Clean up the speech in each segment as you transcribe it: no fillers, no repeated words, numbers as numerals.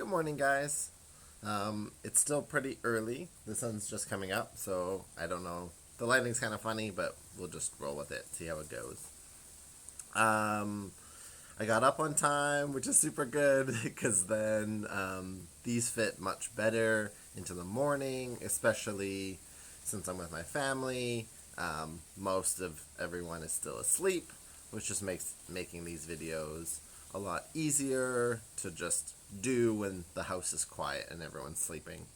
Good morning, guys. It's still pretty early. The sun's just coming up, so I don't know. The lighting's kind of funny, but we'll just roll with it, see how it goes. Um, I got up on time, which is super good because then these fit much better into the morning, especially since I'm with my family. Most of everyone is still asleep, which just makes making these videos a lot easier to just do when the house is quiet and everyone's sleeping.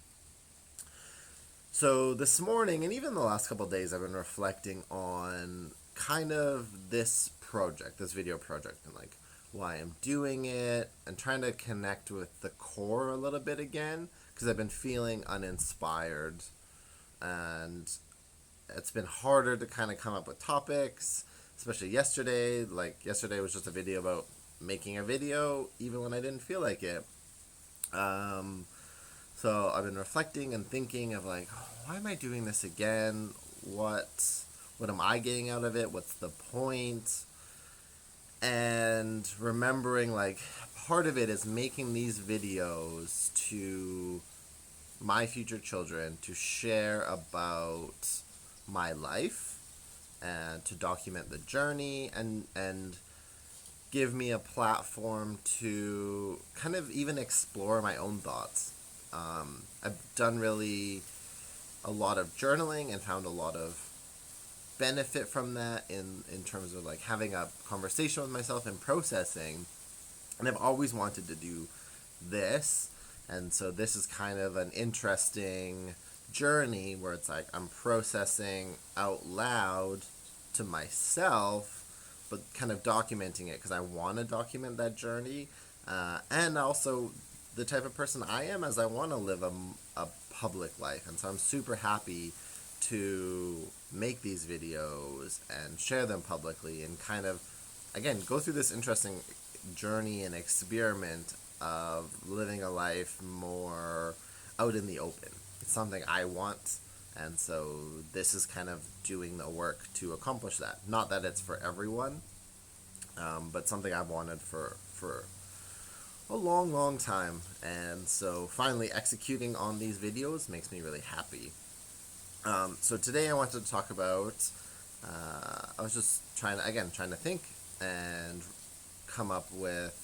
So this morning, and even the last couple of days, I've been reflecting on kind of this project, this video project, and like why I'm doing it, and trying to connect with the core a little bit again, because I've been feeling uninspired, and it's been harder to kind of come up with topics, especially yesterday. Like yesterday was just a video about making a video, even when I didn't feel like it. Um, so I've been reflecting and thinking of like, oh, why am I doing this again? What what am I getting out of it? What's the point? And remembering like part of it is making these videos to my future children to share about my life and to document the journey and give me a platform to kind of even explore my own thoughts. I've done really a lot of journaling and found a lot of benefit from that in terms of like having a conversation with myself and processing. And I've always wanted to do this. And so this is kind of an interesting journey where it's like I'm processing out loud to myself, but kind of documenting it because I want to document that journey. And also the type of person I am as I want to live a public life. And so I'm super happy to make these videos and share them publicly and kind of, again, go through this interesting journey and experiment of living a life more out in the open. It's something I want, and so this is kind of doing the work to accomplish that. Not that it's for everyone, but something I've wanted for a long, long time. And so finally executing on these videos makes me really happy. So today I wanted to talk about, I was just trying to think and come up with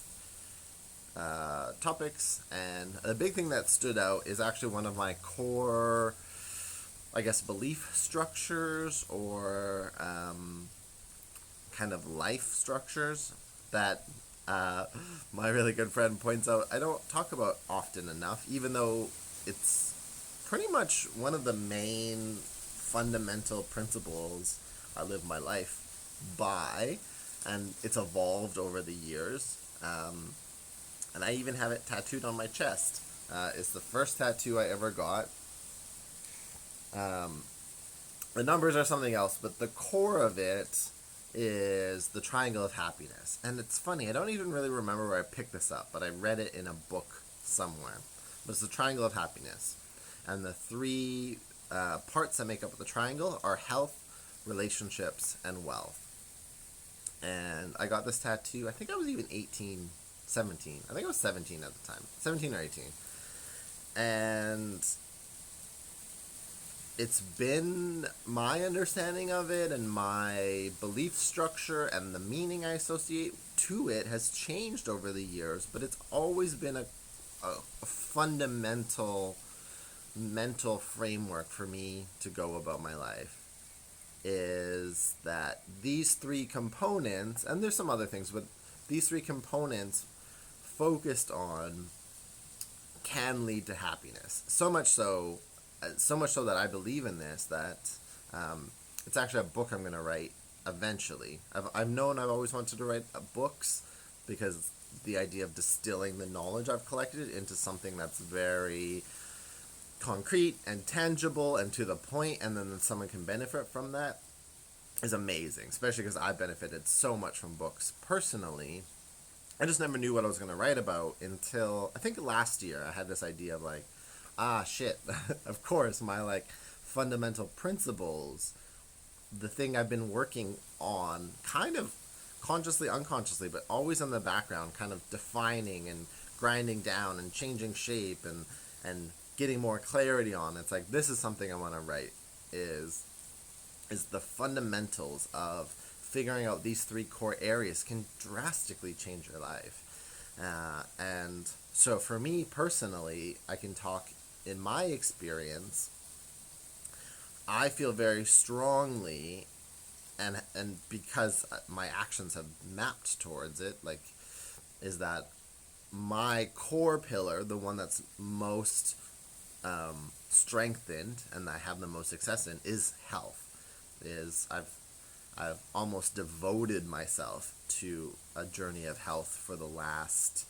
topics, and a big thing that stood out is actually one of my core, I guess, belief structures or kind of life structures that my really good friend points out I don't talk about often enough, even though it's pretty much one of the main fundamental principles I live my life by, and it's evolved over the years. And I even have it tattooed on my chest. It's the first tattoo I ever got. The numbers are something else, but the core of it is the triangle of happiness. And it's funny, I don't even really remember where I picked this up, but I read it in a book somewhere. But it's the triangle of happiness. And the three parts that make up the triangle are health, relationships, and wealth. And I got this tattoo, I think I was even 17. I think I was 17 at the time. 17 or 18. And it's been my understanding of it and my belief structure and the meaning I associate to it has changed over the years, but it's always been a fundamental mental framework for me to go about my life. Is that these three components, and there's some other things, but these three components focused on can lead to happiness. So much so that I believe in this that it's actually a book I'm going to write eventually. I've always wanted to write books because the idea of distilling the knowledge I've collected into something that's very concrete and tangible and to the point, and then someone can benefit from that is amazing, especially because I benefited so much from books personally. I just never knew what I was going to write about until I think last year I had this idea of like, shit, of course, my like fundamental principles, the thing I've been working on kind of consciously, unconsciously, but always in the background, kind of defining and grinding down and changing shape and getting more clarity on. It's like, this is something I want to write, is the fundamentals of figuring out these three core areas can drastically change your life. And so for me personally, I can talk in my experience. I feel very strongly, and because my actions have mapped towards it, like, is that my core pillar, the one that's most strengthened and I have the most success in, is health. Is I've almost devoted myself to a journey of health for the last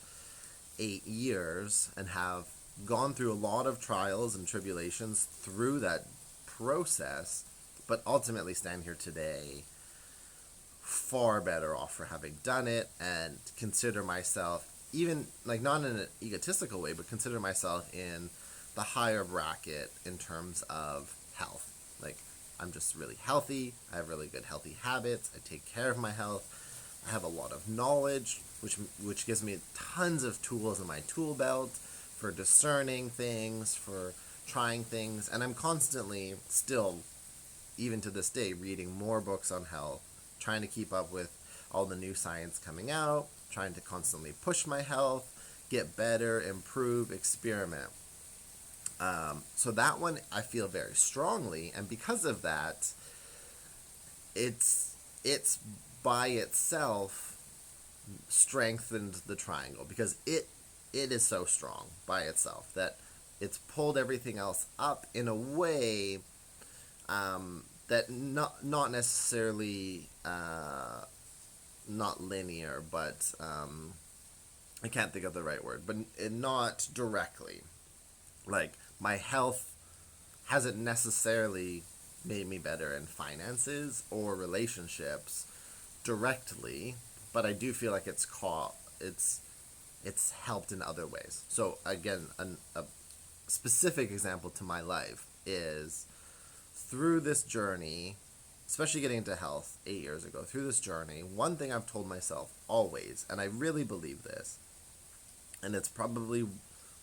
8 years, and have gone through a lot of trials and tribulations through that process, but ultimately stand here today far better off for having done it, and consider myself, even like not in an egotistical way, but consider myself in the higher bracket in terms of health. Like, I'm just really healthy. I have really good healthy habits. I take care of my health. I have a lot of knowledge, which gives me tons of tools in my tool belt for discerning things, for trying things, and I'm constantly still, even to this day, reading more books on health, trying to keep up with all the new science coming out, trying to constantly push my health, get better, improve, experiment. So that one I feel very strongly, and because of that, it's by itself strengthened the triangle, because it is so strong by itself that it's pulled everything else up in a way that not necessarily not linear, but I can't think of the right word, but not directly. Like, my health hasn't necessarily made me better in finances or relationships directly, but I do feel like it's helped in other ways. So again, a specific example to my life is through this journey, especially getting into health 8 years ago, through this journey, one thing I've told myself always, and I really believe this, and it's probably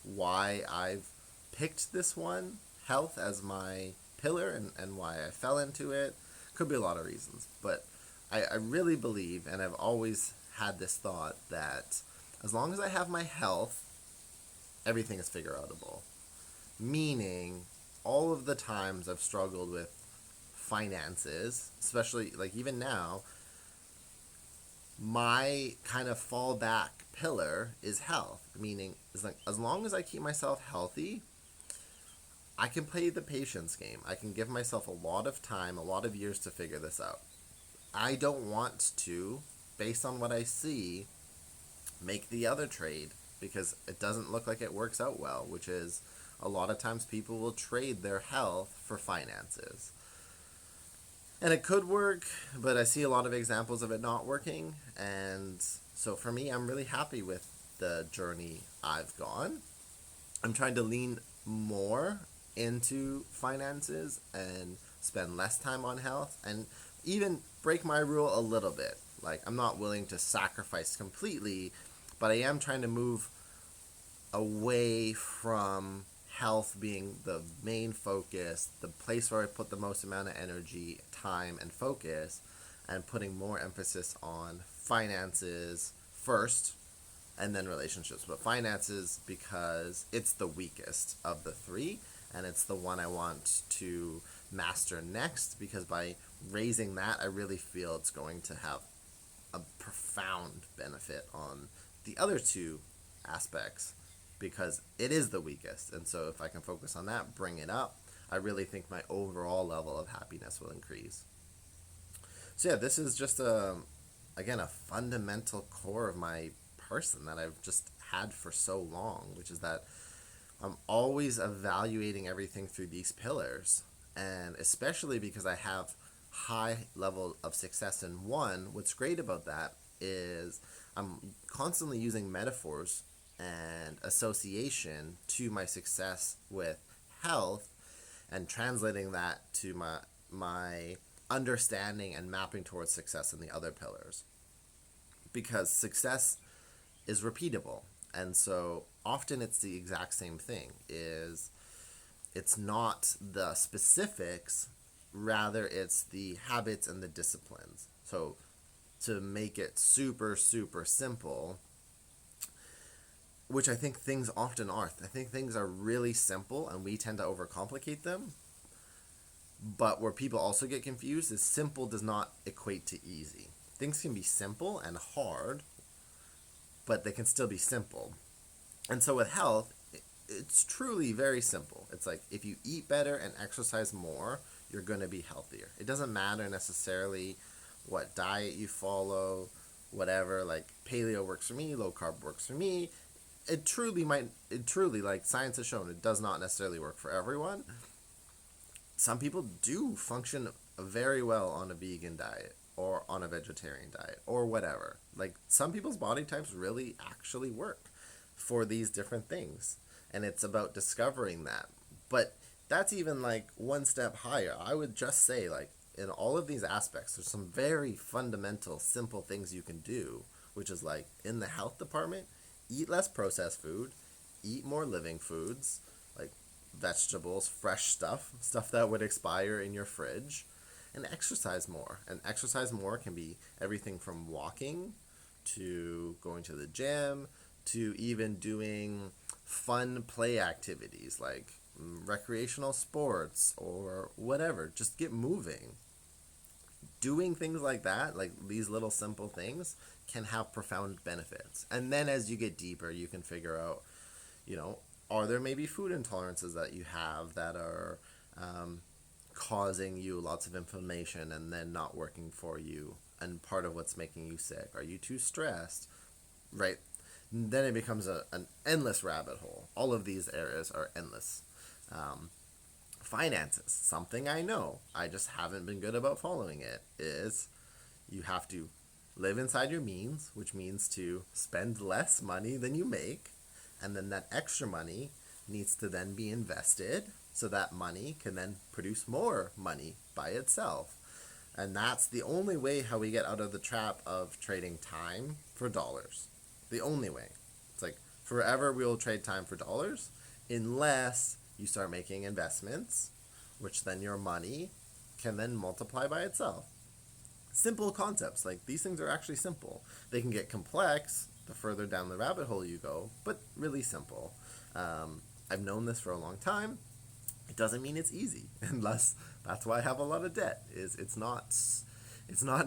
why I've picked this one, health, as my pillar, and why I fell into it. Could be a lot of reasons, but I really believe, and I've always had this thought, that as long as I have my health, everything is figure outable. Meaning, all of the times I've struggled with finances, especially like even now, my kind of fallback pillar is health. Meaning, it's like, as long as I keep myself healthy, I can play the patience game. I can give myself a lot of time, a lot of years to figure this out. I don't want to, based on what I see, make the other trade, because it doesn't look like it works out well, which is, a lot of times people will trade their health for finances. And it could work, but I see a lot of examples of it not working. And so for me, I'm really happy with the journey I've gone. I'm trying to lean more into finances and spend less time on health, and even break my rule a little bit. Like, I'm not willing to sacrifice completely, but I am trying to move away from health being the main focus, the place where I put the most amount of energy, time, and focus, and putting more emphasis on finances first, and then relationships. But finances, because it's the weakest of the three, and it's the one I want to master next, because by raising that, I really feel it's going to have a profound benefit on the other two aspects, because it is the weakest. And so if I can focus on that, bring it up, I really think my overall level of happiness will increase. So yeah, this is just again, a fundamental core of my person that I've just had for so long, which is that I'm always evaluating everything through these pillars. And especially because I have high level of success in one, what's great about that is I'm constantly using metaphors and association to my success with health, and translating that to my understanding and mapping towards success in the other pillars. Because success is repeatable. And so often it's the exact same thing. It's not the specifics, rather it's the habits and the disciplines. So to make it super super simple, which I think things often are. I think things are really simple and we tend to overcomplicate them. But where people also get confused is simple does not equate to easy. Things can be simple and hard, but they can still be simple. And so with health, it's truly very simple. It's like if you eat better and exercise more, you're going to be healthier. It doesn't matter necessarily what diet you follow, whatever. Like paleo works for me, low carb works for me. It truly, like science has shown, it does not necessarily work for everyone. Some people do function very well on a vegan diet or on a vegetarian diet or whatever. Like some people's body types really actually work for these different things. And it's about discovering that. But that's even like one step higher. I would just say, like, in all of these aspects, there's some very fundamental, simple things you can do, which is like in the health department, eat less processed food, eat more living foods, like vegetables, fresh stuff that would expire in your fridge, and exercise more. And exercise more can be everything from walking to going to the gym to even doing fun play activities like recreational sports or whatever. Just get moving. Doing things like that, like these little simple things, can have profound benefits. And then as you get deeper, you can figure out, you know, are there maybe food intolerances that you have that are causing you lots of inflammation and then not working for you? And part of what's making you sick. Are you too stressed? Right? Then it becomes an endless rabbit hole. All of these areas are endless. Finances, something I know, I just haven't been good about following it, is you have to live inside your means, which means to spend less money than you make, and then that extra money needs to then be invested so that money can then produce more money by itself. And that's the only way how we get out of the trap of trading time for dollars. The only way. It's like forever we will trade time for dollars unless you start making investments, which then your money can then multiply by itself. Simple concepts. Like these things are actually simple. They can get complex the further down the rabbit hole you go, but really simple. I've known this for a long time. It doesn't mean it's easy, unless that's why I have a lot of debt. It's not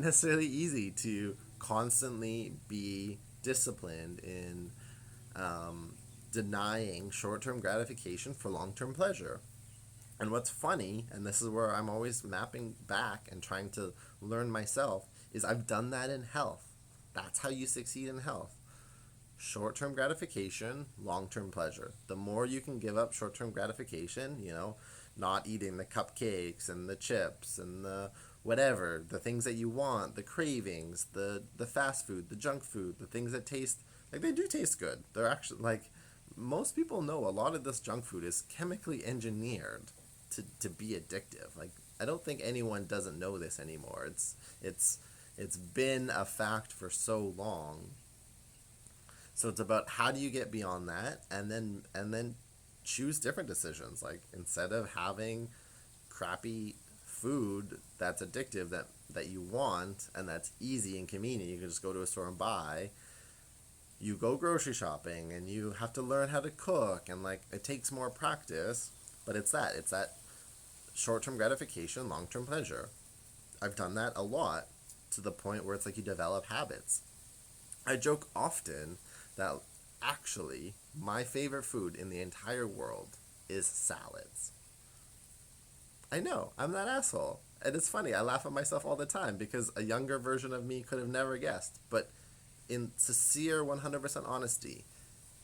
necessarily easy to constantly be disciplined in denying short-term gratification for long-term pleasure. And what's funny, and this is where I'm always mapping back and trying to learn myself, is I've done that in health. That's how you succeed in health. Short-term gratification, long-term pleasure. The more you can give up short-term gratification, you know, not eating the cupcakes and the chips and the whatever, the things that you want, the cravings, the fast food, the junk food, the things that taste, like they do taste good. They're actually, like, most people know a lot of this junk food is chemically engineered to be addictive. Like, I don't think anyone doesn't know this anymore. It's been a fact for so long. So it's about how do you get beyond that, and then choose different decisions. Like instead of having crappy food that's addictive that you want and that's easy and convenient, you can just go to a store and buy. You go grocery shopping and you have to learn how to cook, and like it takes more practice, but it's that short-term gratification, long-term pleasure. I've done that a lot to the point where it's like you develop habits. I joke often that actually my favorite food in the entire world is salads. I know, I'm that asshole. And it's funny, I laugh at myself all the time because a younger version of me could have never guessed. But in sincere 100% honesty,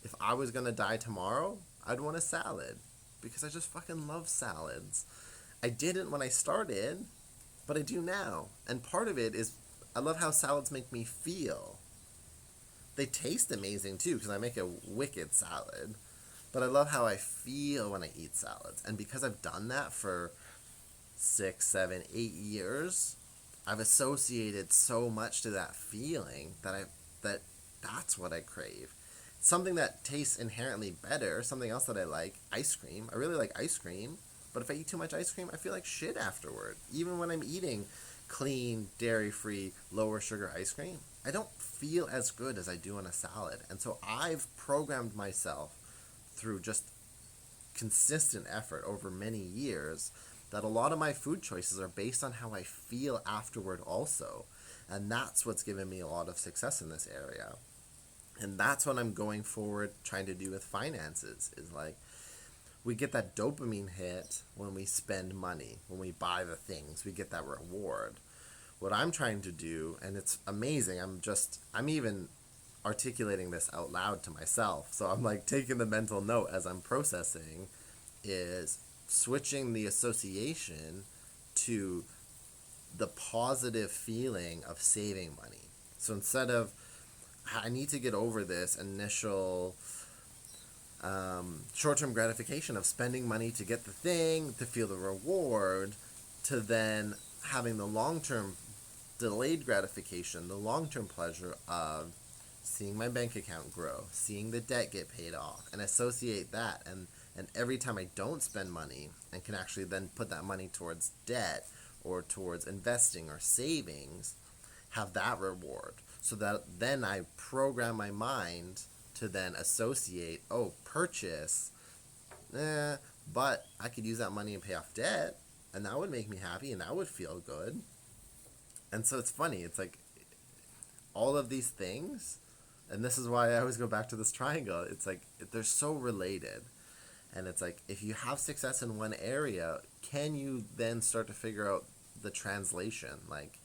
if I was going to die tomorrow, I'd want a salad because I just fucking love salads. I didn't when I started, but I do now. And part of it is I love how salads make me feel. They taste amazing too because I make a wicked salad. But I love how I feel when I eat salads. And because I've done that for 6, 7, 8 years, I've associated so much to that feeling that that's what I crave. something that tastes inherently better, something else that I like, ice cream. I really like ice cream, but if I eat too much ice cream, I feel like shit afterward. Even when I'm eating clean, dairy-free, lower sugar ice cream, I don't feel as good as I do on a salad. And so I've programmed myself through just consistent effort over many years that a lot of my food choices are based on how I feel afterward also. And that's what's given me a lot of success in this area. And that's what I'm going forward trying to do with finances is like we get that dopamine hit when we spend money, when we buy the things, we get that reward. What I'm trying to do, and it's amazing, I'm even articulating this out loud to myself. So I'm like taking the mental note as I'm processing is switching the association to the positive feeling of saving money. So instead of I need to get over this initial short-term gratification of spending money to get the thing, to feel the reward, to then having the long-term delayed gratification, the long-term pleasure of seeing my bank account grow, seeing the debt get paid off, and associate that. And every time I don't spend money and can actually then put that money towards debt or towards investing or savings, have that reward. So that then I program my mind to then associate, oh, purchase, but I could use that money and pay off debt, and that would make me happy, and that would feel good. And so it's funny, it's like all of these things, and this is why I always go back to this triangle, it's like they're so related. And it's like if you have success in one area, can you then start to figure out the translation? Like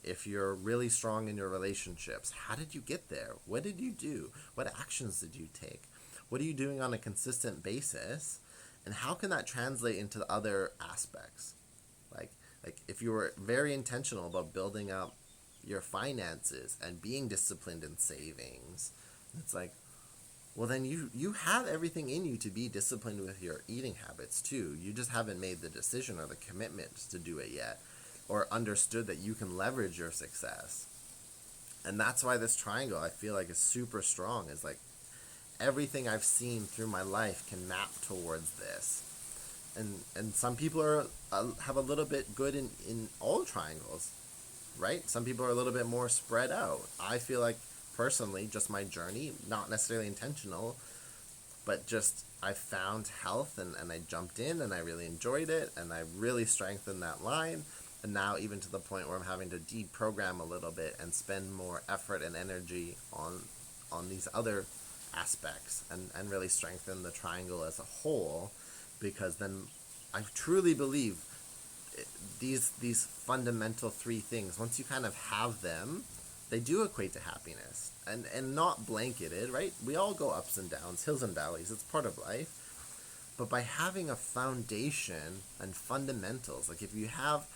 if you're really strong in your relationships, how did you get there? What did you do? What actions did you take? What are you doing on a consistent basis? And how can that translate into other aspects? Like if you were very intentional about building up your finances and being disciplined in savings, it's like, well then you have everything in you to be disciplined with your eating habits too. You just haven't made the decision or the commitment to do it yet, or understood that you can leverage your success. And that's why this triangle I feel like is super strong. Is like everything I've seen through my life can map towards this. And some people are have a little bit good in all triangles, right? Some people are a little bit more spread out. I feel like personally, just my journey, not necessarily intentional, but just I found health and I jumped in and I really enjoyed it and I really strengthened that line. And now even to the point where I'm having to deprogram a little bit and spend more effort and energy on these other aspects and really strengthen the triangle as a whole, because then I truly believe these fundamental three things, once you kind of have them, they do equate to happiness, and not blanketed, right? We all go ups and downs, hills and valleys, it's part of life. But by having a foundation and fundamentals, like if you have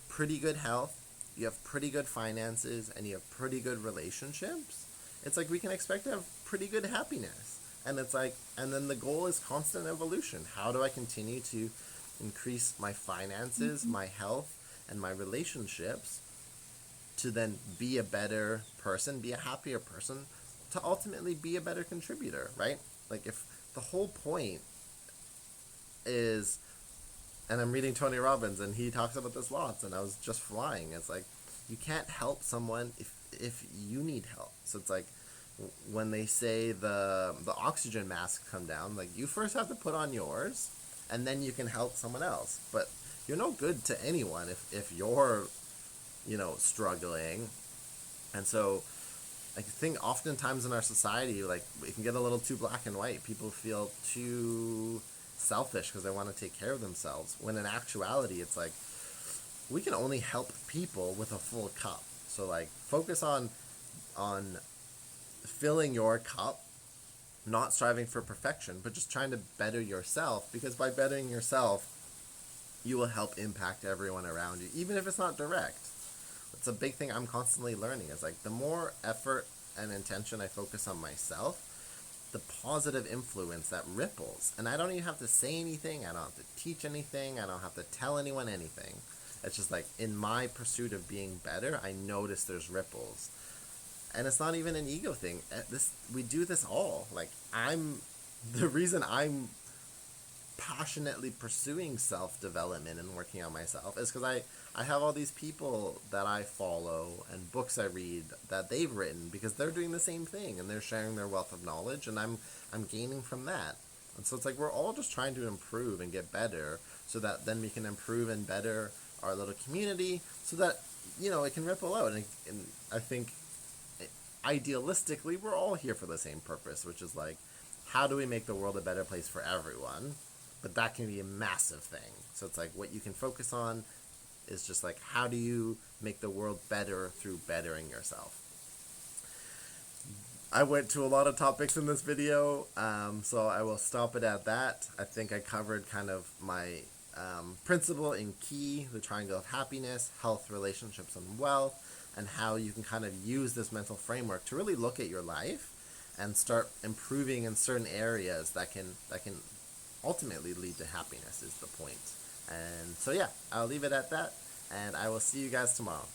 pretty good health, you have pretty good finances, and you have pretty good relationships, it's like we can expect to have pretty good happiness. And it's like, and then the goal is constant evolution. How do I continue to increase my finances, my health, and my relationships to then be a better person, be a happier person, to ultimately be a better contributor, right? Like if the whole point is, and I'm reading Tony Robbins and he talks about this lots, and I was just flying, it's like you can't help someone if you need help. So it's like when they say the oxygen masks come down, like you first have to put on yours and then you can help someone else. But you're no good to anyone if you're, struggling. And so I think oftentimes in our society, like it can get a little too black and white. People feel too selfish because they want to take care of themselves, when in actuality it's like we can only help people with a full cup. So like focus on filling your cup, not striving for perfection, but just trying to better yourself, because by bettering yourself you will help impact everyone around you, even if it's not direct. It's a big thing I'm constantly learning, is like the more effort and intention I focus on myself, the positive influence that ripples. And I don't even have to say anything, I don't have to teach anything, I don't have to tell anyone anything. It's just like in my pursuit of being better, I notice there's ripples. And it's not even an ego thing. We do this all. Like, the reason I'm passionately pursuing self-development and working on myself is because I have all these people that I follow and books I read that they've written because they're doing the same thing and they're sharing their wealth of knowledge, and I'm gaining from that. And so it's like we're all just trying to improve and get better so that then we can improve and better our little community so that, it can ripple out. And I think idealistically we're all here for the same purpose, which is like, how do we make the world a better place for everyone? But that can be a massive thing. So it's like what you can focus on is just like, how do you make the world better through bettering yourself? I went to a lot of topics in this video, so I will stop it at that. I think I covered kind of my principle in key, the triangle of happiness, health, relationships, and wealth, and how you can kind of use this mental framework to really look at your life and start improving in certain areas that can ultimately lead to happiness is the point. And so yeah, I'll leave it at that, and I will see you guys tomorrow.